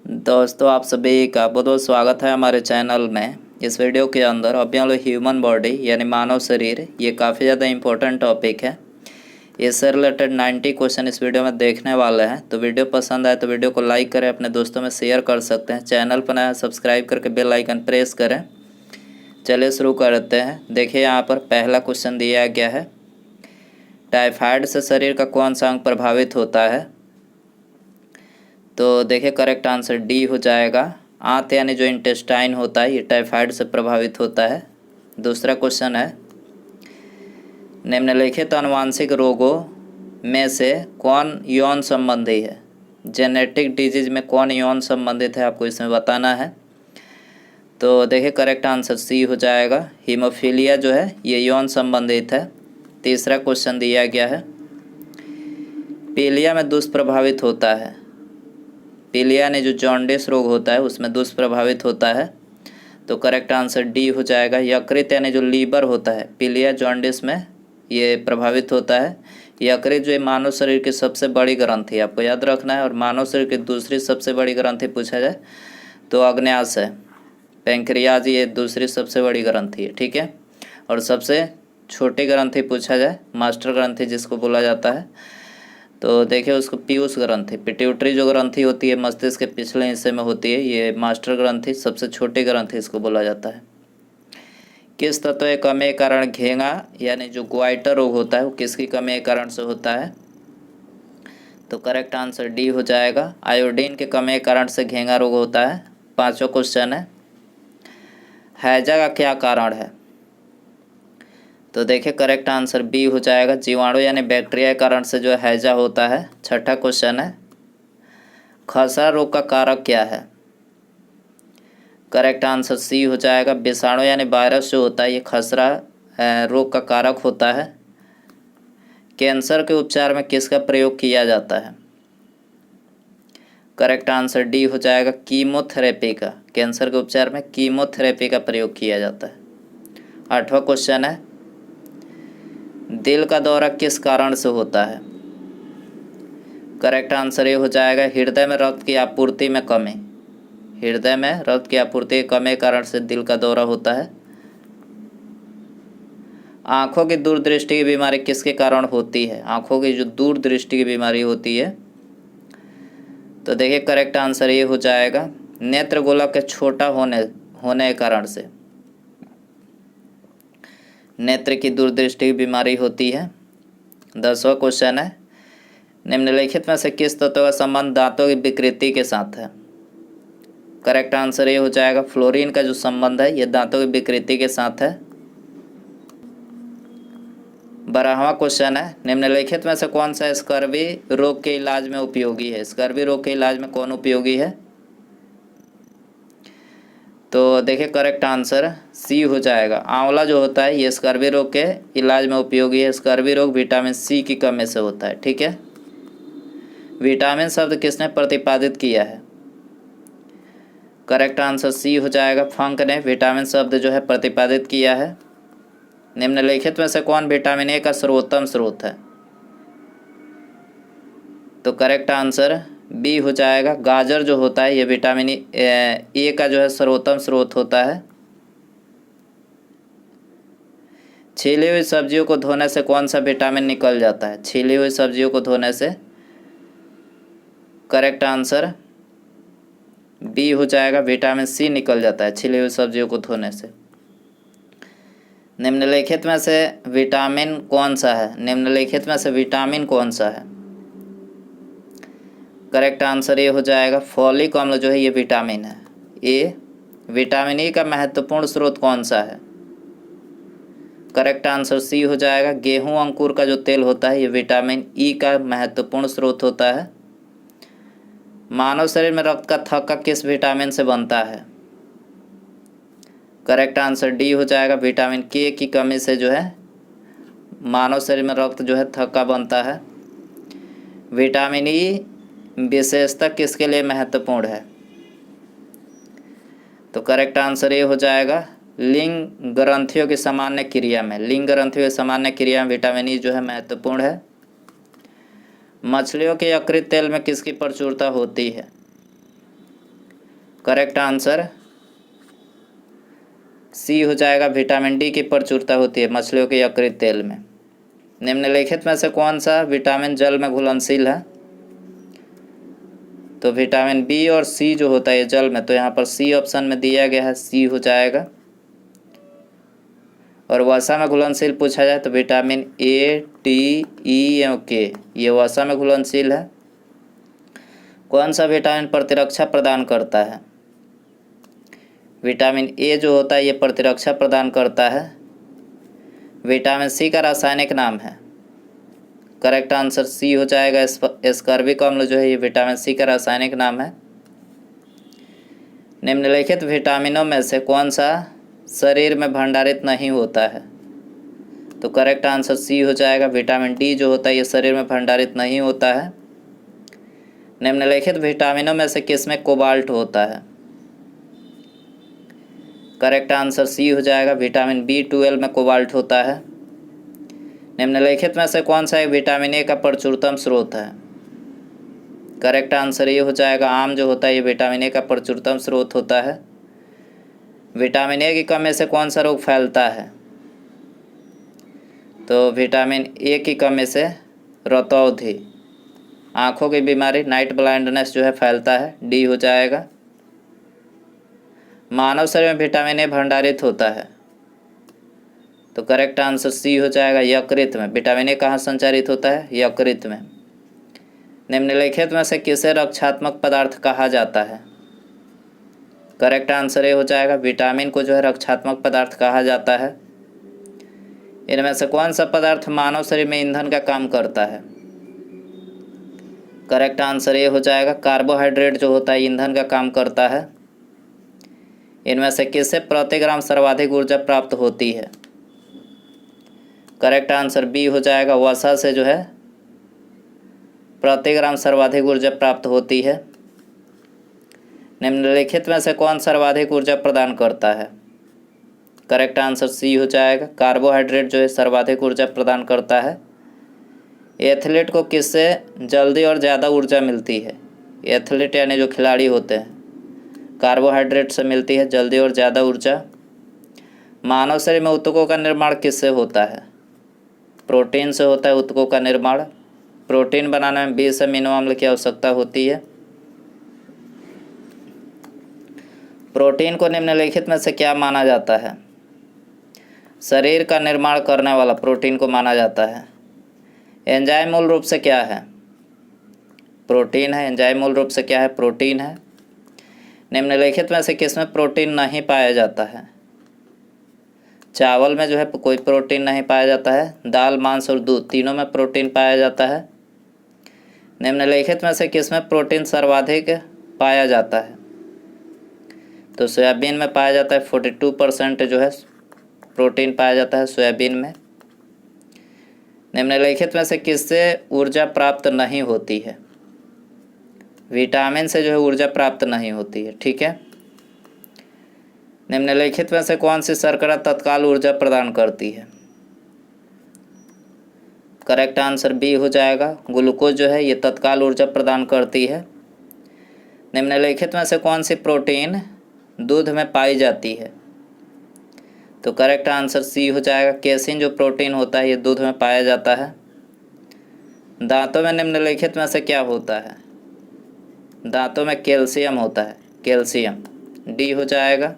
दोस्तों, आप सभी का बहुत बहुत स्वागत है हमारे चैनल में। इस वीडियो के अंदर अभी हम लोग ह्यूमन बॉडी यानी मानव शरीर, ये काफ़ी ज़्यादा इम्पोर्टेंट टॉपिक है। इससे रिलेटेड 90 क्वेश्चन इस वीडियो में देखने वाले हैं। तो वीडियो पसंद आए तो वीडियो को लाइक करें, अपने दोस्तों में शेयर कर सकते हैं। चैनल पर नया सब्सक्राइब करके बेल आइकन प्रेस करें। चलिए शुरू करते हैं। देखिए यहाँ पर पहला क्वेश्चन दिया गया है, टाइफाइड से शरीर का कौन सा अंग प्रभावित होता है। तो देखिए करेक्ट आंसर डी हो जाएगा। आंत यानी जो इंटेस्टाइन होता है ये टाइफाइड से प्रभावित होता है। दूसरा क्वेश्चन है, निम्नलिखित आनुवांशिक रोगों में से कौन यौन संबंधी है। जेनेटिक डिजीज में कौन यौन संबंधित है, आपको इसमें बताना है। तो देखिए करेक्ट आंसर सी हो जाएगा। हीमोफीलिया जो है ये यौन संबंधित है। तीसरा क्वेश्चन दिया गया है, पीलिया में दुष्प्रभावित होता है। पीलिया यानी जो जॉन्डिस रोग होता है उसमें दुष्प्रभावित होता है। तो करेक्ट आंसर डी हो जाएगा। यकृत यानी जो लीवर होता है पीलिया जॉन्डिस में ये प्रभावित होता है। यकृत जो है मानव शरीर की सबसे बड़ी ग्रंथि, आपको याद रखना है। और मानव शरीर की दूसरी सबसे बड़ी ग्रंथि पूछा जाए तो अग्न्याशय है। पैंक्रियाज ये दूसरी सबसे बड़ी ग्रंथि है, ठीक है। और सबसे छोटी ग्रंथि पूछा जाए मास्टर ग्रंथि जिसको बोला जाता है, तो देखिए उसको पीयूष ग्रंथि, पिट्यूटरी जो ग्रंथि होती है मस्तिष्क के पिछले हिस्से में होती है, ये मास्टर ग्रंथि सबसे छोटी ग्रंथि इसको बोला जाता है। किस तत्व की कमी के कारण घेंगा यानी जो ग्वाइटर रोग होता है वो किसकी कमी के कारण से होता है। तो करेक्ट आंसर डी हो जाएगा। आयोडीन के कमी के कारण से घेंगा रोग होता है। पांचवा क्वेश्चन है, हैजा का क्या कारण है। तो देखिए करेक्ट आंसर बी हो जाएगा। जीवाणु यानी बैक्टीरिया के कारण से जो हैजा होता है। छठा क्वेश्चन है, खसरा रोग का कारक क्या है। करेक्ट आंसर सी हो जाएगा। विषाणु यानी वायरस जो होता है ये खसरा रोग का कारक होता है। कैंसर के उपचार में किसका प्रयोग किया जाता है। करेक्ट आंसर डी हो जाएगा, कीमोथेरेपी का। कैंसर के उपचार में कीमोथेरेपी का प्रयोग किया जाता है। आठवां क्वेश्चन है, दिल का दौरा किस कारण से होता है। करेक्ट आंसर ये हो जाएगा, हृदय में रक्त की आपूर्ति में कमी। हृदय में रक्त की आपूर्ति की कमी के कारण से दिल का दौरा होता है। आँखों की दूरदृष्टि की बीमारी किसके कारण होती है। आँखों की जो दूरदृष्टि की बीमारी होती है, तो देखिए करेक्ट आंसर ये हो जाएगा, नेत्र गोलक के छोटा होने के कारण से नेत्र की दूरदृष्टि की बीमारी होती है। 10वां क्वेश्चन है, निम्नलिखित में से किस तत्व का संबंध दांतों की विकृति के साथ है। करेक्ट आंसर ये हो जाएगा, फ्लोरीन का जो संबंध है ये दांतों की विकृति के साथ है। 12वां क्वेश्चन है, निम्नलिखित में से कौन सा स्कर्वी रोग के इलाज में उपयोगी है। स्कर्वी रोग के इलाज में कौन उपयोगी है। तो देखिए करेक्ट आंसर सी हो जाएगा। आंवला जो होता है ये स्कर्वी रोग के इलाज में उपयोगी है। स्कर्वी रोग विटामिन सी की कमी से होता है, ठीक है। विटामिन शब्द किसने प्रतिपादित किया है। करेक्ट आंसर सी हो जाएगा, फंक ने विटामिन शब्द जो है प्रतिपादित किया है। निम्नलिखित में से कौन विटामिन ए का सर्वोत्तम स्रोत है। तो करेक्ट आंसर बी हो जाएगा। गाजर जो होता है ये विटामिन ए का जो है सर्वोत्तम स्रोत होता है। छीली हुई सब्जियों को धोने से कौन सा विटामिन निकल जाता है। छीली हुई सब्जियों को धोने से करेक्ट आंसर बी हो जाएगा, विटामिन सी निकल जाता है छीली हुई सब्जियों को धोने से। निम्नलिखित में से विटामिन कौन सा है। निम्नलिखित में से विटामिन कौन सा है। करेक्ट आंसर ये हो जाएगा, फॉलिक अम्ल जो है ये विटामिन है। ए विटामिन ई का महत्वपूर्ण स्रोत कौन सा है। करेक्ट आंसर सी हो जाएगा, गेहूं अंकुर का जो तेल होता है ये विटामिन ई का महत्वपूर्ण स्रोत होता है। मानव शरीर में रक्त का थक्का किस विटामिन से बनता है। करेक्ट आंसर डी हो जाएगा, विटामिन के की कमी से जो है मानव शरीर में रक्त जो है थक्का बनता है। विटामिन ई विशेषता किसके लिए महत्वपूर्ण है। तो करेक्ट आंसर ये हो जाएगा, लिंग ग्रंथियों की सामान्य क्रिया में। लिंग ग्रंथियों की सामान्य क्रिया में विटामिन ई जो है महत्वपूर्ण है। मछलियों के यकृत तेल में किसकी प्रचुरता होती है। करेक्ट आंसर सी हो जाएगा, विटामिन डी की प्रचुरता होती है मछलियों के यकृत तेल में। निम्नलिखित में से कौन सा विटामिन जल में घुलनशील है? तो विटामिन बी और सी जो होता है ये जल में, तो यहाँ पर सी ऑप्शन में दिया गया है, सी हो जाएगा। और वसा में घुलनशील पूछा जाए तो विटामिन ए, टी, ई एवं के ये वसा में घुलनशील है। कौन सा विटामिन प्रतिरक्षा प्रदान करता है? विटामिन ए जो होता है ये प्रतिरक्षा प्रदान करता है। विटामिन सी का रासायनिक नाम है, करेक्ट आंसर सी हो जाएगा, एस्कॉर्बिक अम्ल जो है ये विटामिन सी का रासायनिक नाम है। निम्नलिखित विटामिनों में से कौन सा शरीर में भंडारित नहीं होता है? तो करेक्ट आंसर सी हो जाएगा, विटामिन डी जो होता है ये शरीर में भंडारित नहीं होता है। निम्नलिखित विटामिनों में से किसमें कोबाल्ट होता है? करेक्ट आंसर सी हो जाएगा, विटामिन B12 में कोबाल्ट होता है। निम्नलिखित में से कौन सा एक विटामिन ए का प्रचुरतम स्रोत है? करेक्ट आंसर ये हो जाएगा, आम जो होता है ये विटामिन ए का प्रचुरतम स्रोत होता है। विटामिन ए की कमी से कौन सा रोग फैलता है? तो विटामिन ए की कमी से रतौंधी, आँखों की बीमारी, नाइट ब्लाइंडनेस जो है फैलता है, डी हो जाएगा। मानव शरीर में विटामिन ए भंडारित होता है, तो करेक्ट आंसर सी हो जाएगा, यकृत में। विटामिन ए कहाँ संचारित होता है? यकृत में। निम्नलिखित में से किसे रक्षात्मक पदार्थ कहा जाता है? करेक्ट आंसर ए हो जाएगा, विटामिन को जो है रक्षात्मक पदार्थ कहा जाता है। इनमें से कौन सा पदार्थ मानव शरीर में ईंधन का काम करता है? करेक्ट आंसर ए हो जाएगा, कार्बोहाइड्रेट जो होता है ईंधन का काम करता है। इनमें से किससे प्रति ग्राम सर्वाधिक ऊर्जा प्राप्त होती है? करेक्ट आंसर बी हो जाएगा, वसा से जो है प्रति ग्राम सर्वाधिक ऊर्जा प्राप्त होती है। निम्नलिखित में से कौन सर्वाधिक ऊर्जा प्रदान करता है? करेक्ट आंसर सी हो जाएगा, कार्बोहाइड्रेट जो है सर्वाधिक ऊर्जा प्रदान करता है। एथलीट को किससे जल्दी और ज़्यादा ऊर्जा मिलती है? एथलीट यानी जो खिलाड़ी होते हैं, कार्बोहाइड्रेट से मिलती है जल्दी और ज़्यादा ऊर्जा। मानव शरीर में ऊतकों का निर्माण किससे होता है? प्रोटीन से होता है ऊतकों का निर्माण। प्रोटीन बनाने में 20 अमीनो अम्ल की आवश्यकता होती है। प्रोटीन को निम्नलिखित में से क्या माना जाता है? शरीर का निर्माण करने वाला प्रोटीन को माना जाता है। एंजाइम मूल रूप से क्या है? प्रोटीन है। एंजाइम मूल रूप से क्या है? प्रोटीन है। निम्नलिखित में से किसमें प्रोटीन नहीं पाया जाता है? चावल में जो है कोई प्रोटीन नहीं पाया जाता है। दाल, मांस और दूध तीनों में प्रोटीन पाया जाता है। निम्नलिखित में से किसमें प्रोटीन सर्वाधिक पाया जाता है? तो सोयाबीन में पाया जाता है, 42% जो है प्रोटीन पाया जाता है सोयाबीन में। निम्नलिखित में से किससे ऊर्जा प्राप्त नहीं होती है? विटामिन से जो है ऊर्जा प्राप्त नहीं होती है, ठीक है। निम्नलिखित में से कौन सी शर्करा तत्काल ऊर्जा प्रदान करती है? करेक्ट आंसर बी हो जाएगा, ग्लूकोज जो है ये तत्काल ऊर्जा प्रदान करती है। निम्नलिखित में से कौन सी प्रोटीन दूध में पाई जाती है? तो करेक्ट आंसर सी हो जाएगा, केसिन जो प्रोटीन होता है ये दूध में पाया जाता है। दांतों में निम्नलिखित में से क्या होता है? दांतों में कैल्शियम होता है, कैल्शियम, डी हो जाएगा।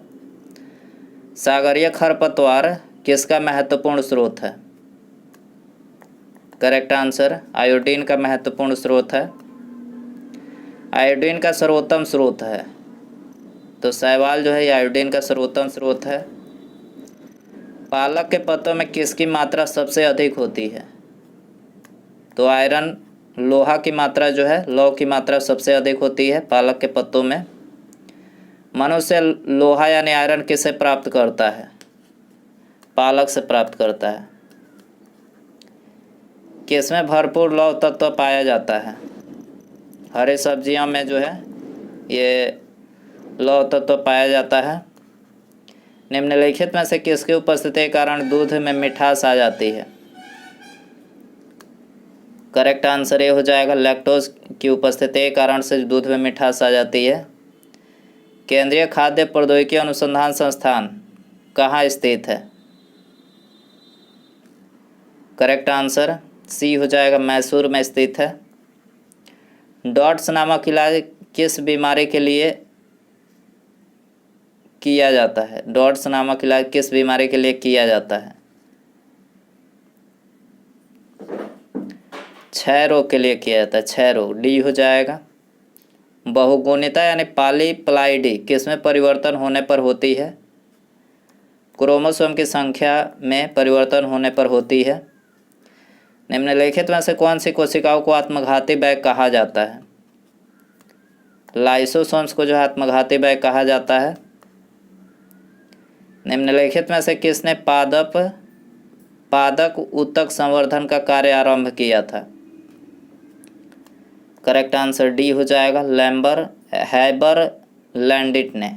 सागरीय खरपतवार किसका महत्वपूर्ण स्रोत है? करेक्ट आंसर आयोडीन का महत्वपूर्ण स्रोत है। आयोडीन का सर्वोत्तम स्रोत है, तो शैवाल जो है ये आयोडीन का सर्वोत्तम स्रोत है। पालक के पत्तों में किसकी मात्रा सबसे अधिक होती है? तो आयरन, लोहा की मात्रा जो है, लौह की मात्रा सबसे अधिक होती है पालक के पत्तों में। मनुष्य लोहा यानी आयरन किससे प्राप्त करता है? पालक से प्राप्त करता है। किसमें भरपूर लौह तत्व पाया जाता है? हरी सब्जियों में जो है ये लौह तत्व पाया जाता है। निम्नलिखित में से किसकी उपस्थिति के कारण दूध में मिठास आ जाती है? करेक्ट आंसर ये हो जाएगा, लैक्टोज की उपस्थिति के कारण से दूध में मिठास आ जाती है। केंद्रीय खाद्य प्रौद्योगिकी अनुसंधान संस्थान कहाँ स्थित है? करेक्ट आंसर सी हो जाएगा, मैसूर में स्थित है। डॉट्स नामक इलाज किस बीमारी के लिए किया जाता है? डॉट्स नामक इलाज किस बीमारी के लिए किया जाता है? क्षय रोग के लिए किया जाता है, क्षय रोग, डी हो जाएगा। बहुगुणिता यानी पॉलीप्लाइडी किसमें परिवर्तन होने पर होती है? क्रोमोसोम की संख्या में परिवर्तन होने पर होती है। निम्नलिखित में से कौन सी कोशिकाओं को आत्मघाती बैग कहा जाता है? लाइसोसोम्स को जो है आत्मघाती बैग कहा जाता है। निम्नलिखित में से किसने पादक ऊतक संवर्धन का कार्य आरंभ किया था? करेक्ट आंसर डी हो जाएगा, हैबर लैंडिट ने।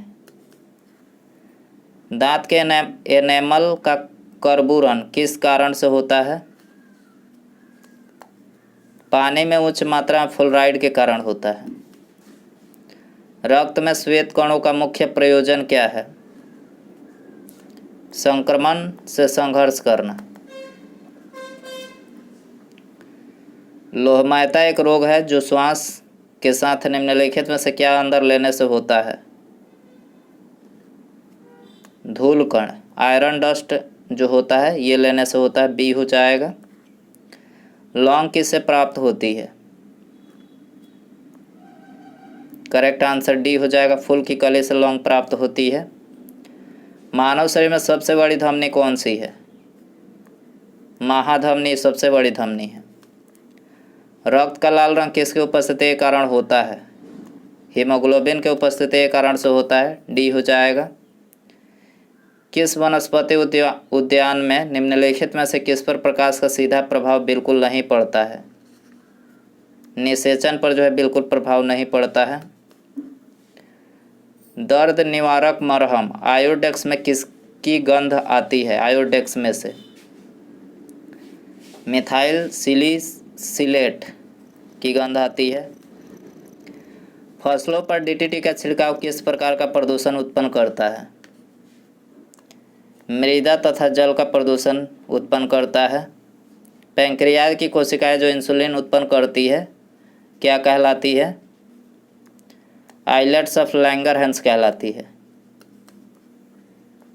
दांत के एनेमल का कर्बूरन किस कारण से होता है? पानी में उच्च मात्रा में फ्लोराइड के कारण होता है। रक्त में श्वेत कणों का मुख्य प्रयोजन क्या है? संक्रमण से संघर्ष करना। लोहमयता एक रोग है जो श्वास के साथ निम्नलिखित में से क्या अंदर लेने से होता है? धूल कण, आयरन डस्ट जो होता है ये लेने से होता है, बी हो जाएगा। लौंग किससे प्राप्त होती है? करेक्ट आंसर डी हो जाएगा, फूल की कली से लौंग प्राप्त होती है। मानव शरीर में सबसे बड़ी धमनी कौन सी है? महाधमनी सबसे बड़ी धमनी है। रक्त का लाल रंग किसकी उपस्थिति के कारण होता है? हीमोग्लोबिन के उपस्थिति के कारण से होता है, डी हो जाएगा। किस वनस्पति उद्यान में निम्नलिखित में से किस पर प्रकाश का सीधा प्रभाव बिल्कुल नहीं पड़ता है? निषेचन पर जो है बिल्कुल प्रभाव नहीं पड़ता है। दर्द निवारक मरहम आयोडेक्स में किसकी गंध आती है? आयोडेक्स में से मिथाइल सिलिसिलेट की गंध आती है। फसलों पर डीडीटी का छिड़काव किस प्रकार का प्रदूषण उत्पन्न करता है? मृदा तथा जल का प्रदूषण उत्पन्न करता है। पैंक्रियाज की कोशिकाएं जो इंसुलिन उत्पन्न करती है क्या कहलाती है? आइलेट्स ऑफ लैंगरहैंस कहलाती है।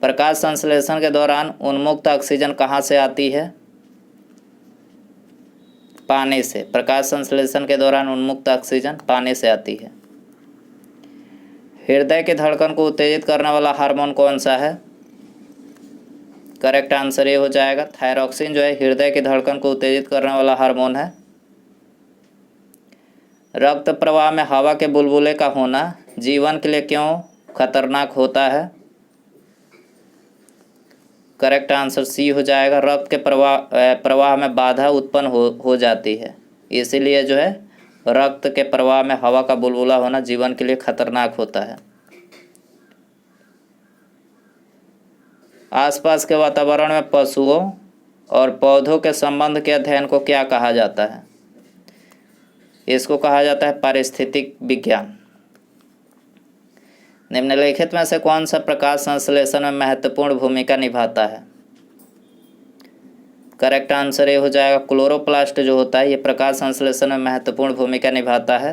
प्रकाश संश्लेषण के दौरान उन्मुक्त ऑक्सीजन कहाँ से आती है? पानी से। प्रकाश संश्लेषण के दौरान उन्मुक्त ऑक्सीजन पानी से आती है। हृदय की धड़कन को उत्तेजित करने वाला हार्मोन कौन सा है? करेक्ट आंसर ये हो जाएगा, थायरॉक्सिन जो है हृदय की धड़कन को उत्तेजित करने वाला हार्मोन है। रक्त प्रवाह में हवा के बुलबुले का होना जीवन के लिए क्यों खतरनाक होता है? करेक्ट आंसर सी हो जाएगा, रक्त के प्रवाह में बाधा उत्पन्न हो जाती है, इसीलिए जो है रक्त के प्रवाह में हवा का बुलबुला होना जीवन के लिए खतरनाक होता है। आसपास के वातावरण में पशुओं और पौधों के संबंध के अध्ययन को क्या कहा जाता है? इसको कहा जाता है पारिस्थितिक विज्ञान। निम्नलिखित में से कौन सा प्रकाश संश्लेषण में महत्वपूर्ण भूमिका निभाता है? करेक्ट आंसर ये हो जाएगा, क्लोरोप्लास्ट जो होता है ये प्रकाश संश्लेषण में महत्वपूर्ण भूमिका निभाता है।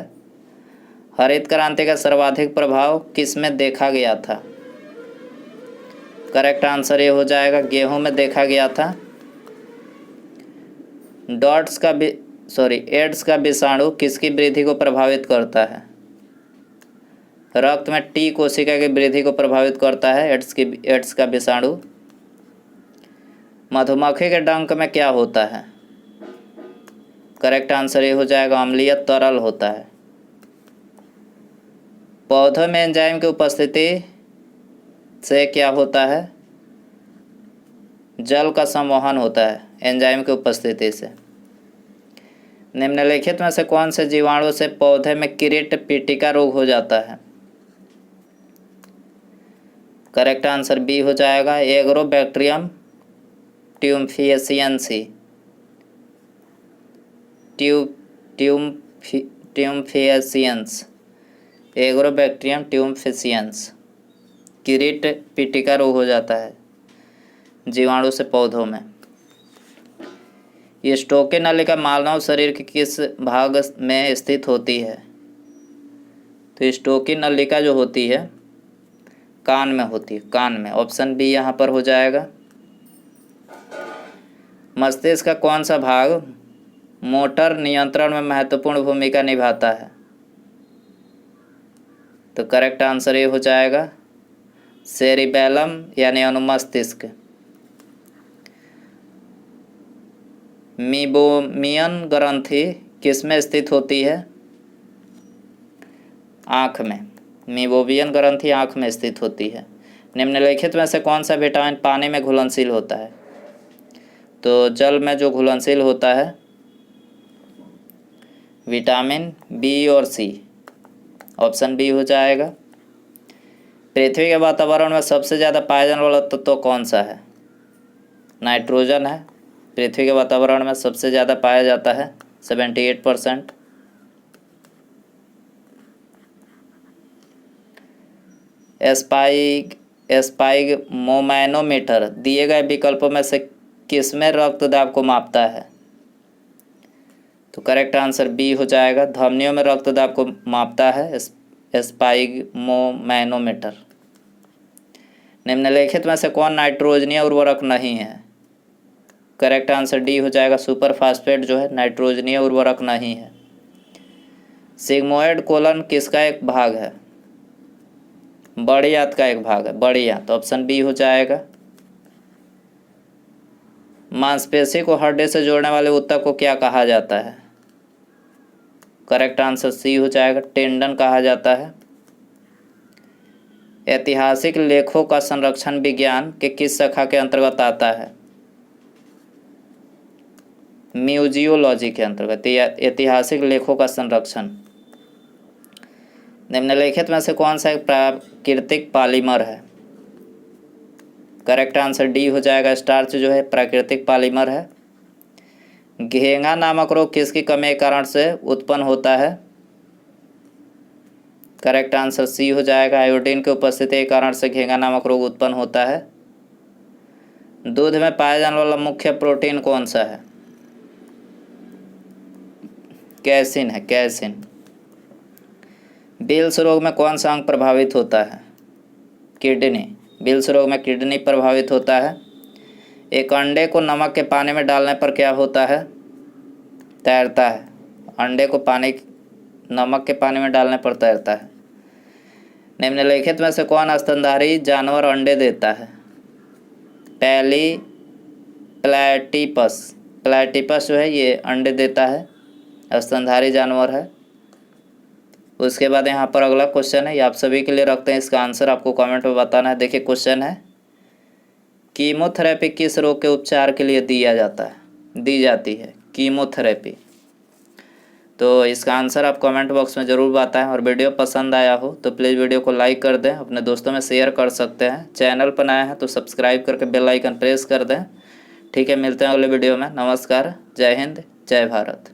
हरित क्रांति का सर्वाधिक प्रभाव किस में देखा गया था? करेक्ट आंसर ये हो जाएगा, गेहूं में देखा गया था। एड्स का विषाणु किसकी वृद्धि को प्रभावित करता है? रक्त में टी कोशिका की वृद्धि को प्रभावित करता है एड्स का विषाणु। मधुमक्खी के डंक में क्या होता है? करेक्ट आंसर ये हो जाएगा, अम्लीय तरल होता है। पौधों में एंजाइम की उपस्थिति से क्या होता है? जल का संवहन होता है एंजाइम की उपस्थिति से। निम्नलिखित में से कौन से जीवाणु से पौधे में किरीट पीटिका रोग हो जाता है? करेक्ट आंसर बी हो जाएगा, एग्रोबैक्टीरियम ट्यूम्फिएसियंसी। ट्यूम्फिएसियंस, एग्रोबैक्टीरियम ट्यूम्फिएसियंस। किरीट पिटिका रोग हो जाता है जीवाणु से पौधों में। ये स्टोके नलिका मानव शरीर के किस भाग में स्थित होती है? तो स्टोकी नलिका जो होती है कान में होती है, कान में। ऑप्शन बी यहाँ पर हो जाएगा। मस्तिष्क का कौन सा भाग मोटर नियंत्रण में महत्वपूर्ण भूमिका निभाता है? तो करेक्ट आंसर ये हो जाएगा सेरिबेलम यानी अनुमस्तिष्क। मीबोमियन ग्रंथि किसमें स्थित होती है? आँख में। मीबोमियन ग्रंथि आँख में स्थित होती है। निम्नलिखित में से कौन सा विटामिन पानी में घुलनशील होता है? तो जल में जो घुलनशील होता है विटामिन बी और सी। ऑप्शन बी हो जाएगा। पृथ्वी के वातावरण में सबसे ज़्यादा पाया जाने वाला तत्व कौन सा है? नाइट्रोजन है। पृथ्वी के वातावरण में सबसे ज़्यादा पाया जाता है 78%। एस्पाइग मोमैनोमीटर दिए गए विकल्पों में से किसमें रक्त दाब को मापता है? तो करेक्ट आंसर बी हो जाएगा। धमनियों में रक्त दाब को मापता है एस्पाइग मोमैनोमीटर। निम्नलिखित में से कौन नाइट्रोजनीय उर्वरक नहीं है? करेक्ट आंसर डी हो जाएगा। सुपर फास्फेट जो है नाइट्रोजनीय उर्वरक नहीं है। सिग्मोइड कोलन किसका एक भाग है? बड़ी आंत का एक भाग है, बड़ी आंत। ऑप्शन बी हो जाएगा। मांसपेशी को हड्डी से जोड़ने वाले ऊतक को क्या कहा जाता है? करेक्ट आंसर सी हो जाएगा, टेंडन कहा जाता है। ऐतिहासिक लेखों का संरक्षण विज्ञान के किस शाखा के अंतर्गत आता है? म्यूजियोलॉजी के अंतर्गत ऐतिहासिक लेखों का संरक्षण। निम्नलिखित में से कौन सा एक प्राकृतिक पॉलीमर है? करेक्ट आंसर डी हो जाएगा। स्टार्च जो है प्राकृतिक पॉलीमर है। घेंगा नामक रोग किसकी कमी के कारण से उत्पन्न होता है? करेक्ट आंसर सी हो जाएगा। आयोडीन की उपस्थिति के कारण से घेंगा नामक रोग उत्पन्न होता है। दूध में पाया जाने वाला मुख्य प्रोटीन कौन सा है? कैसिन है, कैसिन। बिल्स रोग में कौन सा अंग प्रभावित होता है? किडनी। बिल्स रोग में किडनी प्रभावित होता है। एक अंडे को नमक के पानी में डालने पर क्या होता है? तैरता है। अंडे को नमक के पानी में डालने पर तैरता है। निम्नलिखित में से कौन स्तनधारी जानवर अंडे देता है? पहली प्लैटिपस। प्लैटिपस जो है ये अंडे देता है, स्तनधारी जानवर है। उसके बाद यहाँ पर अगला क्वेश्चन है, ये आप सभी के लिए रखते हैं। इसका आंसर आपको कमेंट में बताना है। देखिए क्वेश्चन है, कीमोथेरेपी किस रोग के उपचार के लिए दी जाती है? कीमोथेरेपी। तो इसका आंसर आप कमेंट बॉक्स में ज़रूर बताएं। और वीडियो पसंद आया हो तो प्लीज़ वीडियो को लाइक कर दें, अपने दोस्तों में शेयर कर सकते हैं। चैनल पर नए हैं तो सब्सक्राइब करके बेल आइकन प्रेस कर दें। ठीक है, मिलते हैं अगले वीडियो में। नमस्कार, जय हिंद, जय भारत।